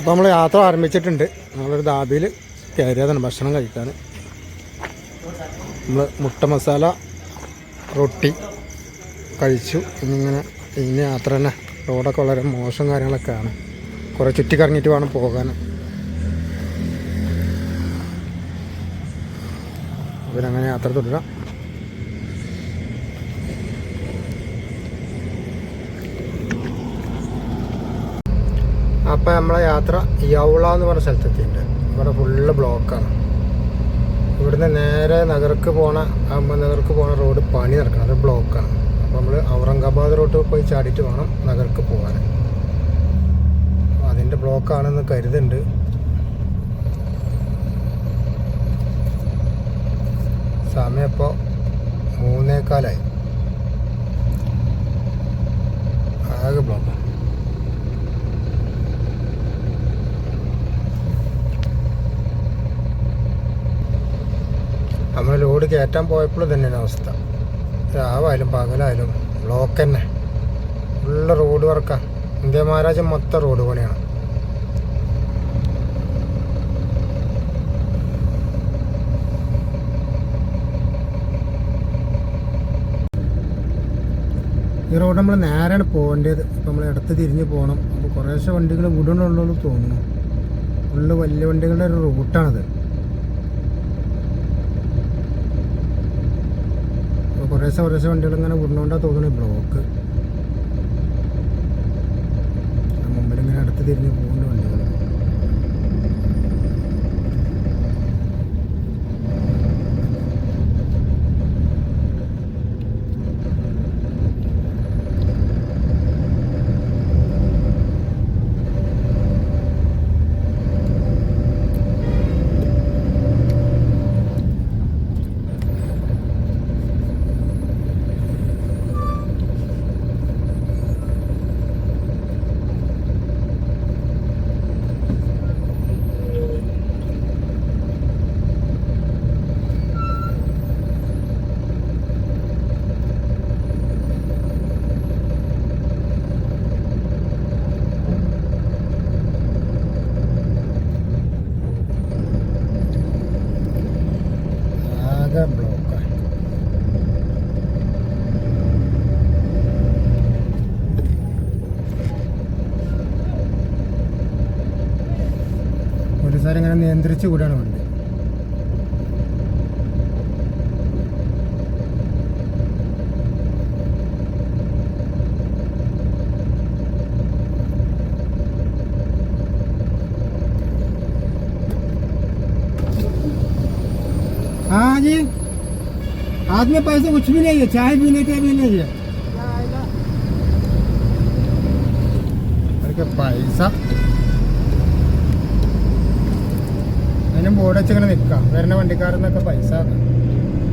അപ്പോൾ നമ്മൾ യാത്ര ആരംഭിച്ചിട്ടുണ്ട്. നമ്മളൊരു ധാബയിൽ കയറിയതാണ് ഭക്ഷണം കഴിക്കാൻ. നമ്മൾ മുട്ട മസാല റൊട്ടി കഴിച്ചു. ഇനി യാത്ര തന്നെ. റോഡൊക്കെ വളരെ മോശം കാര്യങ്ങളൊക്കെയാണ്. കുറേ ചുറ്റിക്കറങ്ങിയിട്ട് വേണം പോകാൻ. അവരങ്ങനെ യാത്ര തുടരാം. അപ്പം നമ്മളെ യാത്ര യൗള എന്ന് പറഞ്ഞ സ്ഥലത്തെത്തിയിട്ടുണ്ട്. ഇവിടെ ഫുള്ള് ബ്ലോക്കാണ്. ഇവിടുന്ന് നേരെ നഗർക്ക് പോണ റോഡ് പണി നടക്കണം. അത് ബ്ലോക്കാണ്. അപ്പോൾ നമ്മൾ ഔറംഗാബാദ് റോഡ് പോയി ചാടിയിട്ട് വേണം നഗർക്ക് പോകാൻ. അതിൻ്റെ ബ്ലോക്കാണെന്ന് കരുതുന്നുണ്ട്. സമയം ഇപ്പോൾ 3:15. ആകെ ബ്ലോക്ക്. നമ്മൾ ലോഡ് കയറ്റാൻ പോയപ്പോൾ തന്നെയാണ് അവസ്ഥ. രാവായാലും പകലായാലും ബ്ലോക്ക് തന്നെ. ഫുള്ള് റോഡ് വർക്കാണ്. ഇന്ത്യ മഹാരാജ്യം മൊത്തം റോഡ് പണിയാണ്. ഈ റോഡ് നമ്മൾ നേരെയാണ് പോകേണ്ടത്. ഇപ്പം നമ്മൾ ഇടത്ത് തിരിഞ്ഞ് പോകണം. അപ്പോൾ കുറേശ്ശെ വണ്ടികൾ വിടണുള്ളൂ തോന്നുന്നു. ഫുള്ള് വലിയ വണ്ടികളുടെ ഒരു റൂട്ടാണിത്. അപ്പോൾ കുറേശ്ശെ വണ്ടികൾ ഇങ്ങനെ വിടണോണ്ടാണ് തോന്നുന്നു ബ്ലോക്ക്. മുമ്പിലിങ്ങനെ ഇടത്ത് തിരിഞ്ഞ് പോകുന്ന വണ്ടികൾ. ബ്ലോക്കാണ്. പോലീസുകാരിങ്ങനെ നിയന്ത്രിച്ചു കൂടാണ് വണ്ടി. हाँ जी, हाथ में पैसे कुछ भी नहीं है. चाय पीने के भी नहीं है. പൈസ അതിനും ബോർഡ് വെച്ചിങ്ങനെ നിൽക്കാം. വരുന്ന വണ്ടിക്കാരെന്നൊക്കെ പൈസ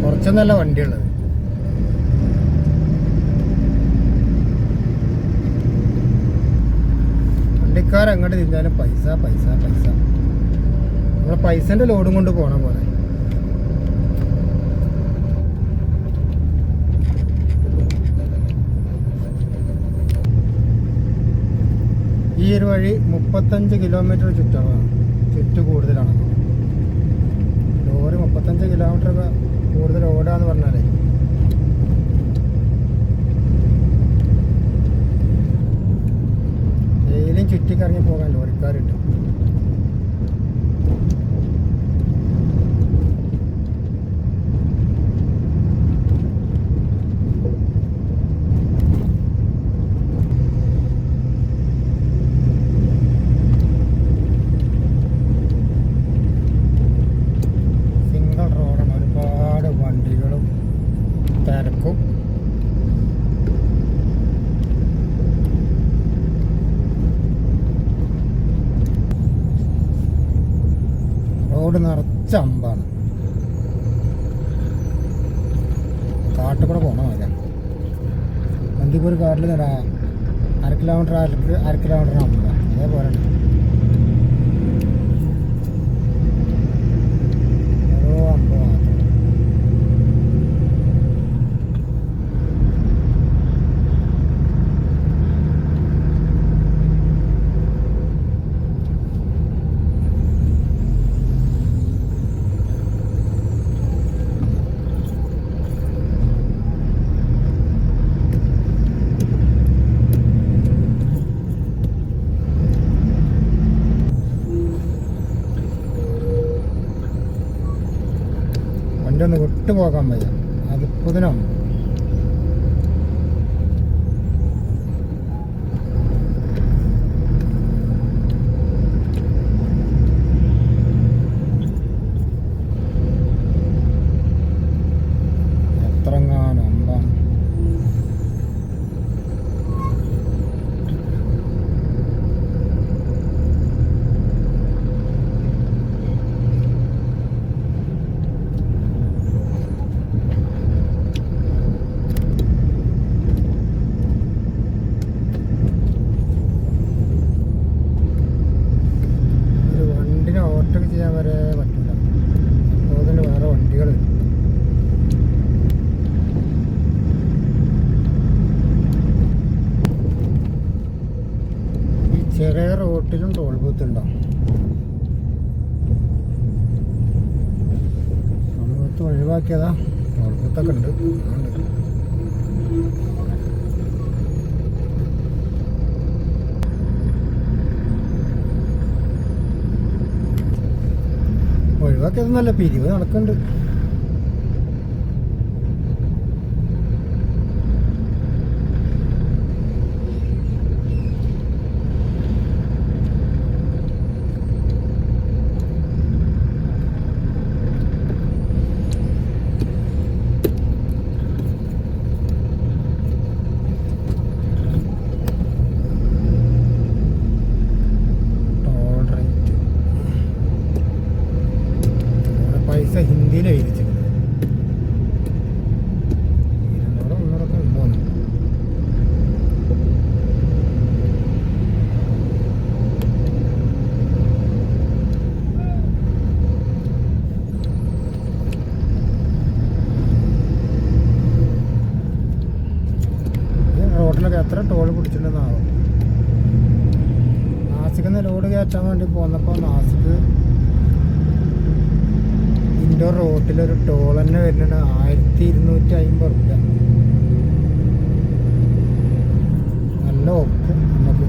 കുറച്ചൊന്നല്ല വണ്ടിയുള്ളത്. വണ്ടിക്കാരെങ്ങോട്ട് തിരിഞ്ഞാലും പൈസ. നമ്മളെ പൈസൻ്റെ ലോഡും കൊണ്ട് പോണ പോലെ. ഈ ഒരു വഴി 35 കിലോമീറ്റർ ചുറ്റു കൂടുതലാണ്. ലോറി 35 കിലോമീറ്റർ കൂടുതൽ ഓടാന്ന് പറഞ്ഞാലേ ഡെയിലിയും ചുറ്റിക്കറങ്ങി പോകാൻ ലോറിക്കാരുണ്ട്. റോഡ് നിറച്ച അമ്പാണ്. കാട്ടിൽ കൂടെ പോകണം. വരാം വണ്ടിക്ക് ഒരു കാട്ടിൽ അര കിലോമീറ്റർ അമ്പാണ്. അതേപോലെ ഓരോ അമ്പ മാത്രം. വിട്ടു പോകാൻ വയ്യ, അതിപ്പതിനാണ്. എത്രങ്ങാനും അമ്പാണ്. ഓവർടേക്ക് ചെയ്യാൻ വരെ പറ്റില്ല, അപ്പോൾ തന്നെ വേറെ വണ്ടികൾ. ഈ ചെറിയ റോട്ടിലും ടോൾ ബൂത്ത് ഉണ്ടാവും. ടോൾ ബൂത്ത് ഒഴിവാക്കിയതാ, ടോൾ ബൂത്തൊക്കെ ഉണ്ട്. ഒഴിവാക്കിയതൊന്നല്ല, പിരിവ് നടക്കുന്നുണ്ട്. ഹിന്ദിയിൽ എഴുതിച്ചിട്ടുണ്ട്. 200 300 ഉണ്ടോന്ന്. ഈ റോഡിലൊക്കെ എത്ര ടോൾ പിടിച്ചിട്ടുണ്ടെന്നാവും. നാസിക്കിന്ന് ലോഡ് കയറ്റാൻ വേണ്ടി പോന്നപ്പോൾ നാസിക്ക് ഇൻഡോർ റോട്ടിലൊരു ടോൾ തന്നെ വരുന്നുണ്ട് 1250 റുപ്യ. നല്ല ഒക്കും നമുക്ക്.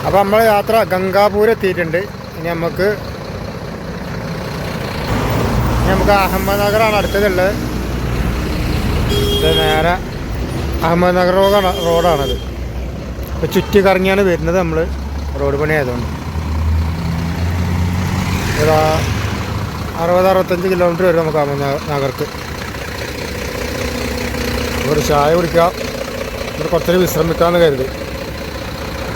അപ്പോൾ നമ്മൾ യാത്ര ഗംഗാപൂർ എത്തിയിട്ടുണ്ട്. ഇനി നമുക്ക് അഹമ്മദ്നഗറാണ് അടുത്തതുള്ളത്. ഇത് നേരെ അഹമ്മദ്നഗർ റോഡാണത്. ഇപ്പോൾ ചുറ്റി കറങ്ങിയാണ് വരുന്നത് നമ്മൾ, റോഡ് പണി ആയതുകൊണ്ട്. ഒരു 60-65 കിലോമീറ്റർ വരും നമുക്ക് അഹമ്മദ്നഗർക്ക്. ഒരു ചായ കുടിക്കാം, ഇവിടെ കുറച്ചൊരു വിശ്രമിക്കാമെന്ന് കരുതി.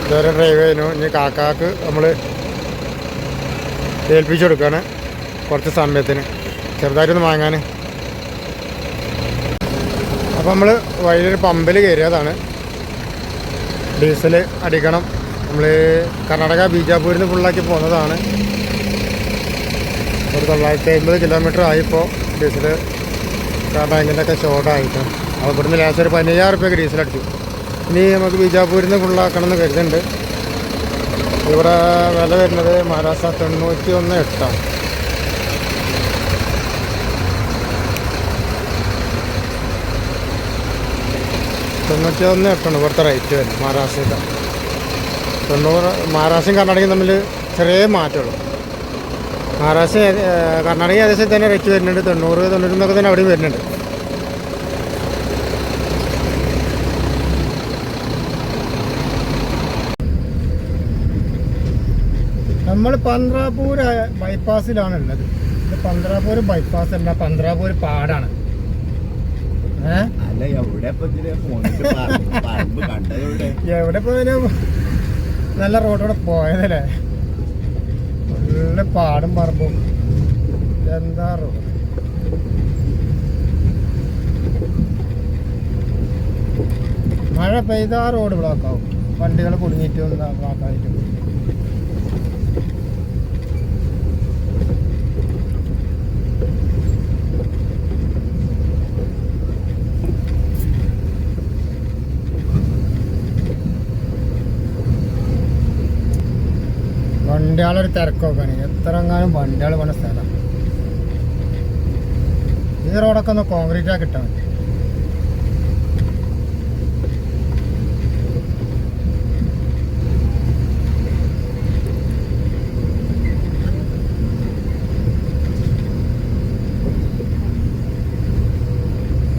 ഇതുവരെ ഡ്രൈവ് ചെയ്യുന്നു. ഇനി കാക്കാക്ക് നമ്മൾ ഏൽപ്പിച്ചു കൊടുക്കുകയാണ് കുറച്ച് സമയത്തിന്, ചെറുതായിട്ടൊന്ന് വാങ്ങാൻ. അപ്പോൾ നമ്മൾ വഴിയൊരു പമ്പിൽ കയറിയതാണ്. ഡീസൽ അടിക്കണം. നമ്മൾ കർണാടക ബീജാപൂരിൽ നിന്ന് ഫുള്ളാക്കി പോകുന്നതാണ്. ഒരു 950 കിലോമീറ്റർ ആയിപ്പോൾ ഡീസൽ, കാരണം അതിൻ്റെയൊക്കെ ഷോർട്ടായിട്ട്. അപ്പോൾ ഇവിടുന്ന് ലാസ്റ്റ് ഒരു 15,000 റുപ്യക്ക് ഡീസൽ അടിച്ചു. ഇനി നമുക്ക് ബീജാപൂരിൽ നിന്ന് ഫുള്ളാക്കണം എന്ന് കരുതുന്നുണ്ട്. ഇവിടെ വില വരുന്നത് മഹാരാഷ്ട്ര 91.8. 91.8 ഇവിടുത്തെ റേറ്റ് വരും മഹാരാഷ്ട്രയിൽ. 90 മഹാരാഷ്ട്രയും കർണാടകയും തമ്മിൽ ചെറിയ മാറ്റമുള്ളൂ. മഹാരാഷ്ട്ര കർണാടക ഏകദേശം തന്നെ റേറ്റ് വരുന്നുണ്ട്. 90-91 തന്നെ അവിടെയും വരുന്നുണ്ട്. നമ്മൾ പന്ത്രാപൂർ ബൈപ്പാസിലാണുള്ളത്. ഇത് പന്ത്രാപൂർ ബൈപ്പാസ് അല്ല, പന്ത്രാപൂർ പാടാണ്. എവിടെ പോയാലും നല്ല റോഡോടെ പോയതല്ലേ, നല്ല പാടും പറമ്പും. എന്താ റോഡ്, മഴ പെയ്താ റോഡ് ബ്ലോക്കാവും. വണ്ടികൾ കുടുങ്ങിയിട്ടും ബ്ലോക്കായിട്ടും. വണ്ടികളൊരു തിരക്കൊക്കെയാണ്. എത്ര എങ്ങാനും വണ്ടികൾ പോണ സ്ഥലം. ഈ റോഡൊക്കെ ഒന്ന് കോൺക്രീറ്റ് ആക്കി ഇട്ടാൽ മതി.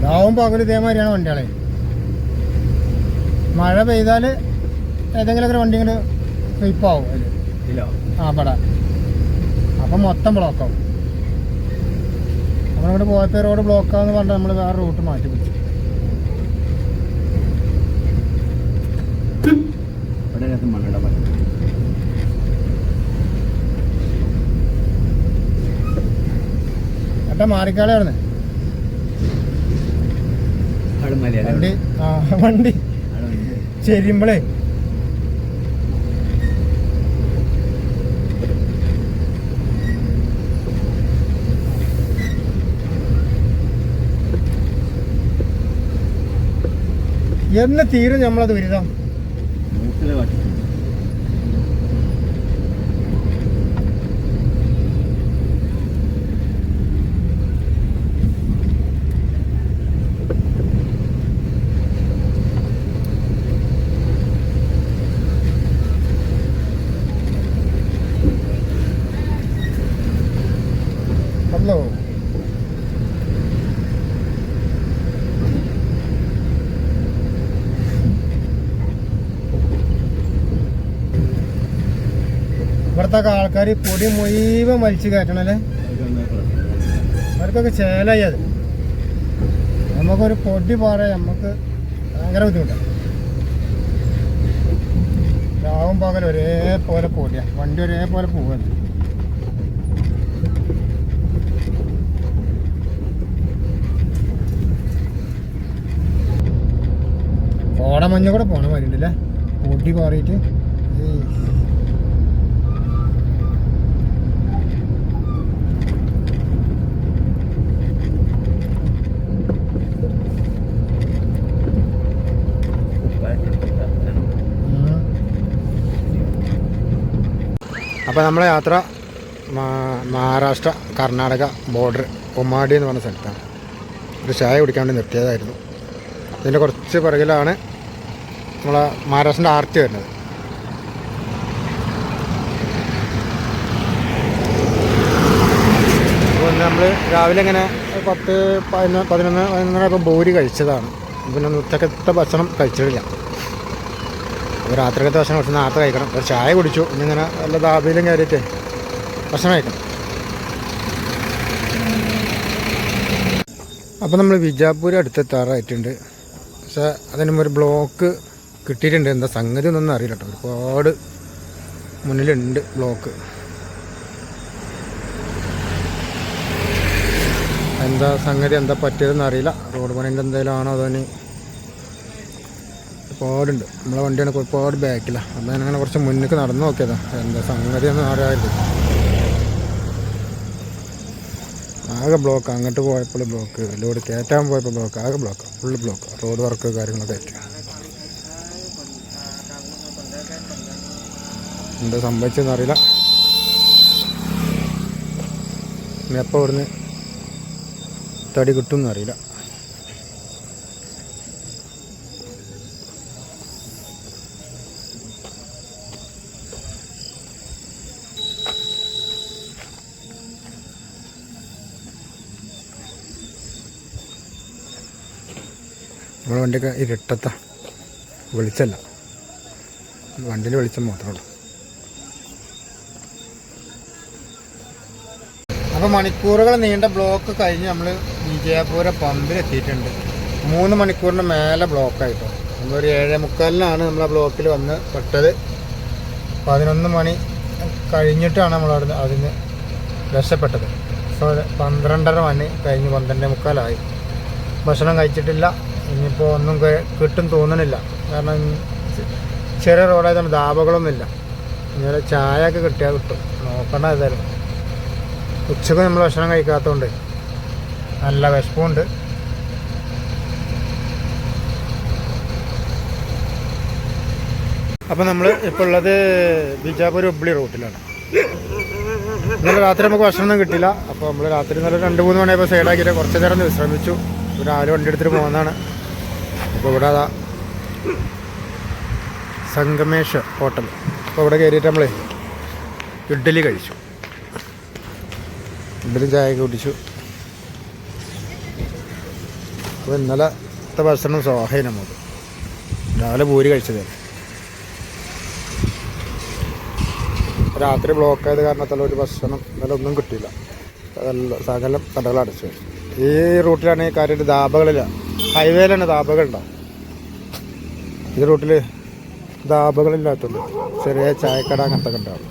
രാവും പകലും ഇതേമാതിരിയാണ് വണ്ടികളെ. മഴ പെയ്താൽ ഏതെങ്കിലുമൊക്കെ വണ്ടി ഇങ്ങനെ സ്ലിപ്പാവും അതിൽ പടാ. അപ്പം മൊത്തം ബ്ലോക്കാവും. നമ്മളിവിടെ പോയപ്പോൾ റോഡ് ബ്ലോക്കാന്ന് പറഞ്ഞാൽ നമ്മൾ വേറെ റൂട്ട് മാറ്റി പിടിച്ചു. ഏട്ടാ മാറിക്കാളെ ആയിരുന്നു വണ്ടി ചെരിയുമ്പളേ. എന്ന് തീരും നമ്മളത് വരുതാം. ഹലോ ഇവിടുത്തെ ആൾക്കാർ പൊടി മുഴുവൻ വലിച്ചു കയറ്റണല്ലേ. അവർക്കൊക്കെ ചേലായി അത്. നമുക്കൊരു പൊടി പറയാം, നമുക്ക് ഭയങ്കര ബുദ്ധിമുട്ടാണ്. രാവും പകൽ ഒരേപോലെ പൊടിയാണ്, വണ്ടി ഒരേപോലെ പോവുകയാണ്. കോടമഞ്ഞ കൂടെ പോണ മാതിരി ഉണ്ടല്ലേ, പൊടി പാറിയിട്ട്. അപ്പോൾ നമ്മളെ യാത്ര മഹാരാഷ്ട്ര കർണാടക ബോർഡർ ഉമ്മാടി എന്ന് പറഞ്ഞ സ്ഥലത്താണ്. ഒരു ചായ കുടിക്കാൻ വേണ്ടി നിർത്തിയതായിരുന്നു. ഇതിൻ്റെ കുറച്ച് പിറകിലാണ് നമ്മളെ മഹാരാഷ്ട്രൻ്റെ ആർച്ച് വരുന്നത്. അപ്പോൾ നമ്മൾ രാവിലെ ഇങ്ങനെ 10-11 ഇപ്പോൾ ബോരി കഴിച്ചതാണ്. പിന്നെ ഉച്ചക്കത്തെ ഭക്ഷണം കഴിച്ചിട്ടില്ല. അപ്പോൾ രാത്രിക്കത്തെ ഭക്ഷണം കുറച്ച് നേരത്തെ കഴിക്കണം. ഒരു ചായ കുടിച്ചു. ഇന്നിങ്ങനെ വല്ല ദാബിയിലും കയറിയിട്ട് ഭക്ഷണം കഴിക്കണം. അപ്പോൾ നമ്മൾ വിജാപൂർ അടുത്തെത്താറായിട്ടുണ്ട്. പക്ഷേ അതിനും ഒരു ബ്ലോക്ക് കിട്ടിയിട്ടുണ്ട്. എന്താ സംഗതി ഒന്നും അറിയില്ല കേട്ടോ. ഒരുപാട് മുന്നിലുണ്ട് ബ്ലോക്ക്. എന്താ സംഗതി, എന്താ പറ്റിയതെന്ന് അറിയില്ല. റോഡ് പണിൻ്റെ എന്തെങ്കിലും ആണോ അതോ ഒരുപാടുണ്ട്. നമ്മളെ വണ്ടിയാണ് ഒരുപാട് ബാക്കിലാണ്. അപ്പം ഞാനങ്ങനെ കുറച്ച് മുന്നിലേക്ക് നടന്നു നോക്കിയതാ. എന്താ സംഗതി ഒന്നും അറിയാമായിരുന്നു. ആകെ ബ്ലോക്ക്. അങ്ങോട്ട് പോയപ്പോൾ ബ്ലോക്ക്, ലോഡ് കയറ്റാൻ പോയപ്പോൾ ബ്ലോക്ക്, ആകെ block, full block. Road work കാര്യങ്ങളൊക്കെ ആയിട്ട് എന്താ സംഭവിച്ചതെന്ന് അറിയില്ല. ഇനി എപ്പോൾ ഇവിടുന്ന് തടി കിട്ടുമെന്ന് അറിയില്ല. നമ്മുടെ വണ്ടിയൊക്കെ ഇരുട്ടത്താ, വെളിച്ചല്ല, വണ്ടിയിൽ വെളിച്ചം മാത്രമേ ഉള്ളൂ. അപ്പോൾ മണിക്കൂറുകൾ നീണ്ട ബ്ലോക്ക് കഴിഞ്ഞ് നമ്മൾ വിജയപുര പമ്പിലെത്തിയിട്ടുണ്ട്. 3 മണിക്കൂറിന് മേലെ ബ്ലോക്കായിട്ടോ. നമ്മളൊരു 7:45 നമ്മൾ ആ ബ്ലോക്കിൽ വന്ന് പെട്ടത്. 11 മണി കഴിഞ്ഞിട്ടാണ് നമ്മൾ അതിന് രക്ഷപ്പെട്ടത്. സോ 12:30 മണി കഴിഞ്ഞ് 12:45 ഭക്ഷണം കഴിച്ചിട്ടില്ല. ഇനിയിപ്പോൾ ഒന്നും കിട്ടും തോന്നണില്ല. കാരണം ചെറിയ റോഡായതുകൊണ്ട് ധാബകളൊന്നുമില്ല. ഇങ്ങനെ ചായ ഒക്കെ കിട്ടിയാൽ കിട്ടും, നോക്കണ്ട. ഏതായാലും ഉച്ചക്ക് നമ്മൾ ഭക്ഷണം കഴിക്കാത്തതുകൊണ്ട് നല്ല വിശപ്പുണ്ട്. അപ്പോൾ നമ്മൾ ഇപ്പോൾ ഉള്ളത് ബിജാപൂർ ഹുബ്ലി റൂട്ടിലാണ്. ഇന്നലെ രാത്രി നമുക്ക് ഭക്ഷണമൊന്നും കിട്ടില്ല. അപ്പോൾ നമ്മൾ രാത്രി ഇന്നലെ 2-3 മണിയായപ്പോൾ സൈഡാക്കിയിട്ട് കുറച്ച് നേരം ഒന്ന് വിശ്രമിച്ചു. രാവിലെ വണ്ടി എടുത്തിട്ട് പോകുന്നതാണ്. അപ്പോൾ ഇവിടെ അതാ സംഗമേഷ് ഹോട്ടൽ. അപ്പോൾ ഇവിടെ കയറിയിട്ട് നമ്മളെ ഇഡ്ഡലി കഴിച്ചു. ഇഡ്ഡലി ചായയൊക്കെ കുടിച്ചു. അപ്പോൾ ഇന്നലത്തെ ഭക്ഷണം സോഹയും നമുക്ക് രാവിലെ പൂരി കഴിച്ചത്. രാത്രി ബ്ലോക്ക് ആയത് കാരണത്തുള്ള ഒരു ഭക്ഷണം ഇന്നലെ ഒന്നും കിട്ടിയില്ല. സകലം കടകളടച്ചു. ഈ റൂട്ടിലാണ് ഈ കാര്യമായിട്ട് ധാബകളില്ല. ഹൈവേയിലാണ് ധാബകളുണ്ടാവും. ഈ റൂട്ടിൽ ധാബകളില്ലാത്തുള്ളൂ. ചെറിയ ചായക്കട അങ്ങനത്തെ ഒക്കെ ഉണ്ടാവും.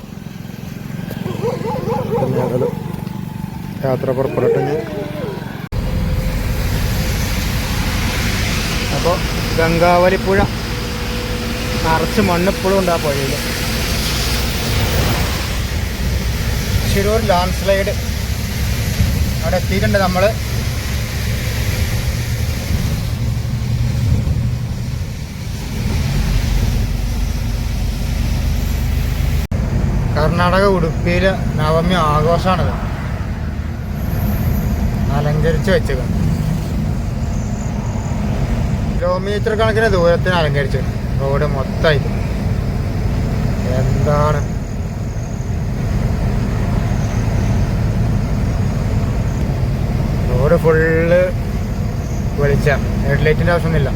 പിന്നെ അതിൽ യാത്ര പുറപ്പെട്ടിട്ട് അപ്പോൾ ഗംഗാവലിപ്പുഴ നിറച്ച് മണ്ണിപ്പോഴും ഉണ്ട് ആ പുഴയിൽ. ശിരൂർ ലാൻഡ് സ്ലൈഡ് അവിടെ എത്തിയിട്ടുണ്ട് നമ്മൾ. കർണാടക ഉടുപ്പിയിൽ നവമി ആഘോഷമാണിത്. അലങ്കരിച്ച് വെച്ചത് കിലോമീറ്റർ കണക്കിന് ദൂരത്തിന് അലങ്കരിച്ചു. റോഡ് മൊത്തമായിട്ട് എന്താണ് റോഡ് ഫുള്ള് വെളിച്ച. ഹെഡ് ലൈറ്റിൻ്റെ ആവശ്യമൊന്നുമില്ല.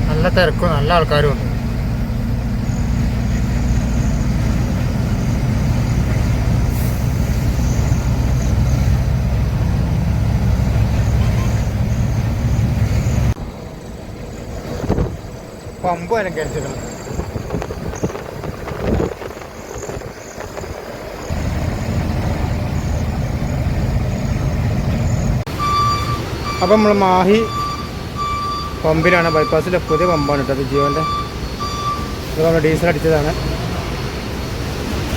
നല്ല തിരക്കും നല്ല ആൾക്കാരും ഉണ്ട്. പമ്പ് അലങ്കരിച്ചിട്ടുണ്ട്. അപ്പം നമ്മൾ മാഹി പമ്പിലാണ്, ബൈപ്പാസിലെ പുതിയ പമ്പാണ് കേട്ടോ. അത് ജിയോൻ്റെ ഇത് നമ്മൾ ഡീസൽ അടിച്ചതാണ്.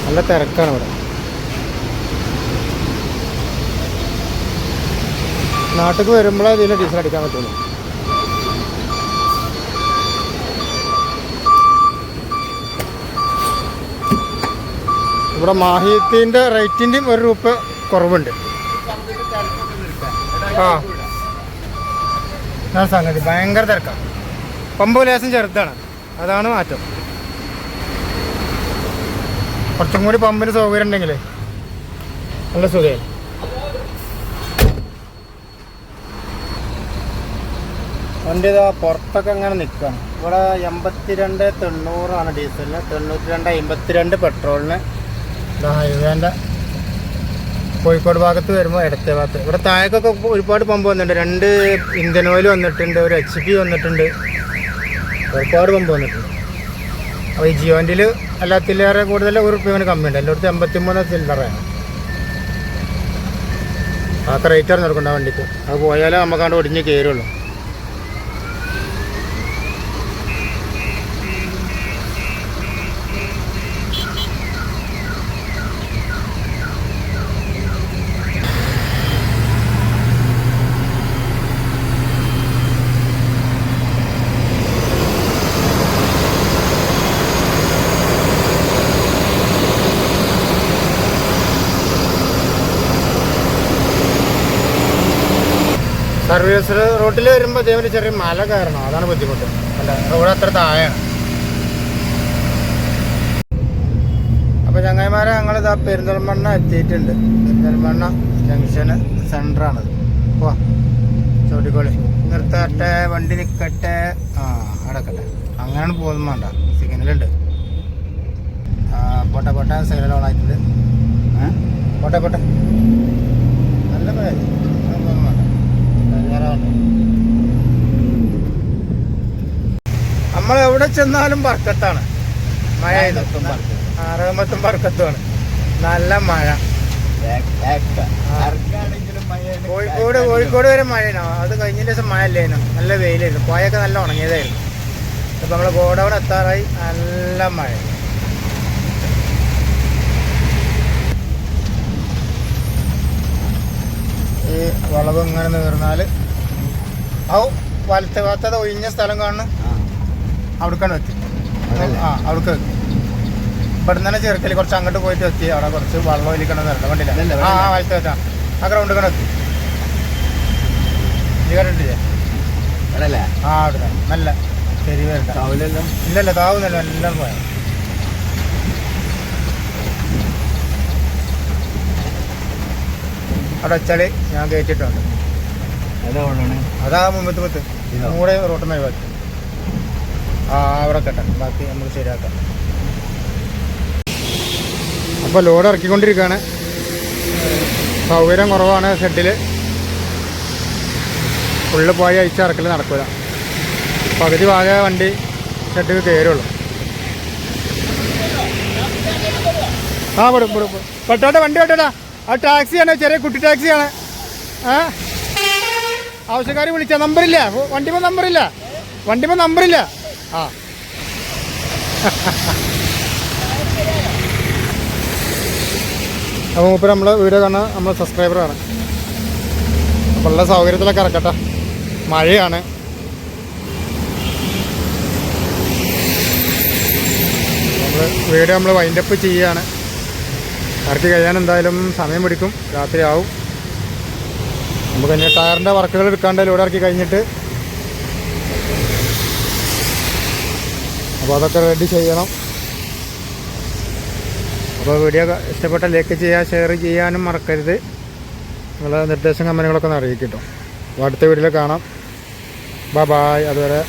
നല്ല തിരക്കാണ് ഇവിടെ. നാട്ടിലേക്ക് വരുമ്പോഴേ ഇതിൽ ഡീസൽ അടിക്കാൻ പറ്റുള്ളൂ. ഇവിടെ മാഹിത്തിൻ്റെ റേറ്റിൻ്റെയും ₹1 കുറവുണ്ട്. ആ സംഗതി ഭയങ്കര തിരക്കാണ്. പമ്പ് ലേശം ചെറുതാണ്, അതാണ് മാറ്റം. കുറച്ചും കൂടി പമ്പിന് സൗകര്യം ഉണ്ടെങ്കിൽ നല്ല സുഖമായി. വണ്ടി ഇതാ പുറത്തൊക്കെ അങ്ങനെ നിൽക്കുകയാണ്. ഇവിടെ 8290 ഡീസലിന്, 9252 പെട്രോളിന്. ഹൈവേൻ്റെ കോഴിക്കോട് ഭാഗത്ത് വരുമ്പോൾ ഇടത്തെ ഭാഗത്ത്. ഇവിടെ താഴേക്കൊക്കെ ഒരുപാട് പമ്പ് വന്നിട്ടുണ്ട്. 2 ഇന്ത്യൻ ഓയിൽ വന്നിട്ടുണ്ട്, ഒരു HP വന്നിട്ടുണ്ട്, ഒരുപാട് പമ്പ് വന്നിട്ടുണ്ട്. അപ്പോൾ ഈ ജിയോൻ്റിൽ എല്ലാത്തിലേറെ കൂടുതൽ ₹1 കമ്മിയുണ്ട്. എല്ലായിടത്തും 83 ചില്ലറയാണ്. അതൊക്കെ റേറ്റ് അറിഞ്ഞെടുക്കണ്ട വണ്ടിക്ക്. അത് പോയാലേ നമുക്കവിടെ ഒടിഞ്ഞ് കയറുള്ളൂ. സർവീസ് റോട്ടിൽ വരുമ്പോൾ അതേപോലെ ചെറിയ മല കയറണം, അതാണ് ബുദ്ധിമുട്ട്. അല്ല, റോഡ് അത്ര താഴെയാണ്. അപ്പോൾ ചങ്ങായിമാരെ ഞങ്ങളിതാ പെരിന്തൽമണ്ണ എത്തിയിട്ടുണ്ട്. പെരിന്തൽമണ്ണ ജംഗ്ഷന് സെൻറ്ററാണത്. ഓ ചവിട്ടിക്കോളി, നിർത്തട്ടെ, വണ്ടി നിൽക്കട്ടെ, അടക്കട്ടെ, അങ്ങനെയാണ് പോകുന്നത്. വേണ്ട, സിഗ്നലുണ്ട്. പോട്ടെ പോട്ടെ, സൈലൻ്റ് ഓൺ ആയിട്ടുണ്ട്. പോട്ടെ പോട്ടെ, നല്ല പേര് നമ്മൾ എവിടെ ചെന്നാലും ബർക്കത്താണ്. മഴ റഹ്മത്തും ബർക്കത്തുമാണ്. നല്ല മഴ. കോഴിക്കോട് വരെ മഴയാണ്. അത് കഴിഞ്ഞ ദിവസം മഴ അല്ലായിരുന്നു, നല്ല വെയിലായിരുന്നു. പോയൊക്കെ നല്ല ഉണങ്ങിയതായിരുന്നു. ഇപ്പം നമ്മൾ ഗോഡൗൺ എത്താറായി. നല്ല മഴ. ഈ വളവ് ഇങ്ങനെ നീർന്നാൽ വലത്തെ ഭാഗത്തത് ഒഴിഞ്ഞ സ്ഥലം കാണുന്നു, അവിടേക്കാണ് എത്തി. അവിടേക്ക് ഇവിടെ തന്നെ ചെറുക്കൽ കുറച്ച് അങ്ങോട്ട് പോയിട്ട് എത്തി. അവിടെ കുറച്ച് വെള്ളം ഒലിക്കണം വരണം. കണ്ടില്ല? വലത്തെ വെച്ചാൽ ആ ഗ്രൗണ്ട് കണത്തി. ഈ കണ്ടില്ലേ? അവിടെ നല്ല ശരി വരണ്ട. ഇല്ലല്ല, താവുന്നല്ലോ. എല്ലാം പോയ അവിടെ വെച്ചാൽ ഞാൻ കയറ്റിട്ടുണ്ട്. അതാ മുമ്പത്ത് മൂടെ റോട്ടുമായി ബാക്കി. അവിടെ കെട്ടെ, ബാക്കി നമുക്ക് ശരിയാക്കാം. അപ്പോൾ ലോഡ് ഇറക്കിക്കൊണ്ടിരിക്കുകയാണ്. സൗകര്യം കുറവാണ് ഷെഡിൽ. ഫുള്ള് പോയി അയച്ചിറക്കൽ നടക്കില്ല. പകുതി ഭാഗ വണ്ടി ഷെഡിൽ കയറുള്ളൂ. പെട്ടോട്ടെ, വണ്ടി പെട്ടോട്ടാ. ആ ടാക്സിയാണ്, ചെറിയ കുട്ടി ടാക്സിയാണ്. ആവശ്യക്കാർ വിളിച്ച നമ്പറില്ല, വണ്ടിമേ നമ്പറില്ല. അപ്പോൾ മൂപ്പര് നമ്മളെ വീഡിയോ കാണുന്ന നമ്മളെ സബ്സ്ക്രൈബറാണ്. അപ്പോൾ ഉള്ള സൗകര്യത്തിലൊക്കെ ഇറക്കട്ടെ. മഴയാണ്. വീഡിയോ നമ്മൾ വൈൻഡപ്പ് ചെയ്യുകയാണ്. ഇറക്കി കഴിയാൻ എന്തായാലും സമയം പിടിക്കും, രാത്രിയാവും. നമുക്ക് ഇനി ടയറിൻ്റെ വർക്കുകൾ എടുക്കാണ്ട് ലോഡ് ഇറക്കി കഴിഞ്ഞിട്ട് അപ്പോൾ അതൊക്കെ റെഡി ചെയ്യണം. അപ്പോൾ വീഡിയോ ഇഷ്ടപ്പെട്ട ലൈക്ക് ചെയ്യുക, ഷെയർ ചെയ്യാനും മറക്കരുത്. നിങ്ങളുടെ നിർദ്ദേശം കമൻറ്റുകളൊക്കെ ഒന്ന് അറിയിക്കും കേട്ടോ. അപ്പോൾ അടുത്ത വീഡിയോയിൽ കാണാം. ബൈ. അതുവരെ